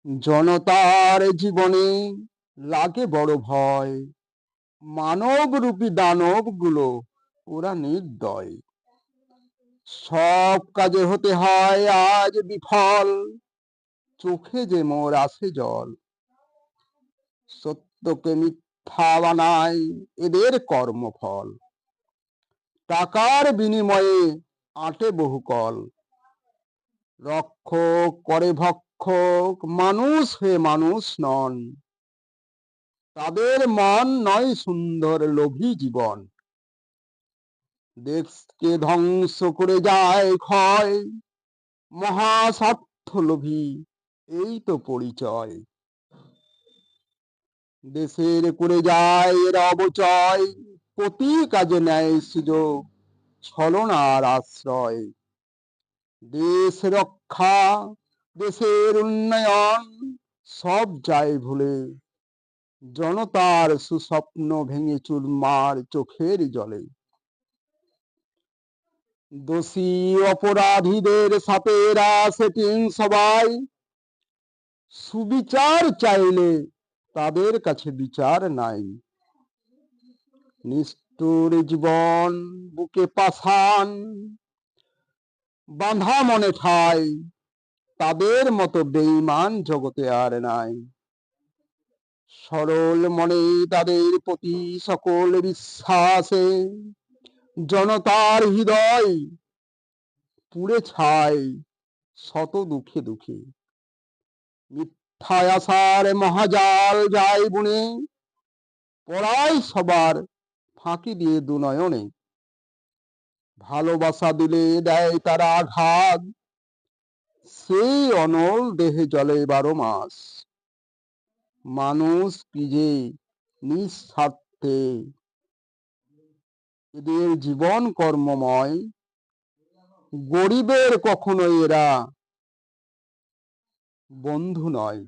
জনতার জীবনে লাগে বড় ভয়, মানব রূপী দানব গুলো ওরা নির্দয়। সব কাজে হতে হয় আজ বিফল, চোখে যে মোর আসে জল। সত্যকে মিথ্যা বানায় এদের কর্মফল, টাকার বিনিময়ে আঁটে বহুকল। রক্ষক করে ভক্ষক, মানুষ হয়ে মানুষ নন। তাদের মন নয় সুন্দর লোভী জীবন, দেশকে ধ্বংস করে যায় ক্ষয়। মহাস্বার্থ লোভী এই তো পরিচয়, দেশের করে যায় এরা অবচয়। প্রতি কাজে নেয় সুযোগ, ছলনার আশ্রয়। দেশ রক্ষা, দেশের উন্নয়ন সব যায় ভুলে, জনতার সুস্বপ্ন ভেঙে চুরমার চোখের জলে। দোষী অপরাধীদের সাথে এরা সেটিং সবাই, সুবিচার চাইলে তাদের কাছে বিচার নাই। নিষ্ঠুর জীবন বুকে পাষাণ, বাঁধা মনে ঠাই, তাদের মতো বেঈমান জগতে আর নাই। সরল মনে তাদের প্রতি সকল বিশ্বাসে, জনতার হৃদয় পুড়ে ছাই শত দুঃখে দুঃখে। মিথ্যায় আশার মহাজাল যায় বুনে, পড়ায় সবার ফাঁকি দিয়ে দুনয়নে। ভালোবাসা দিলে দেয় তারা আঘাত, সেই অনল দেহে জলে 12 মাস। মানুষ কি যে নিঃস্বার্থে, এদের জীবন কর্মময়। গরিবের কখনো এরা বন্ধু নয়।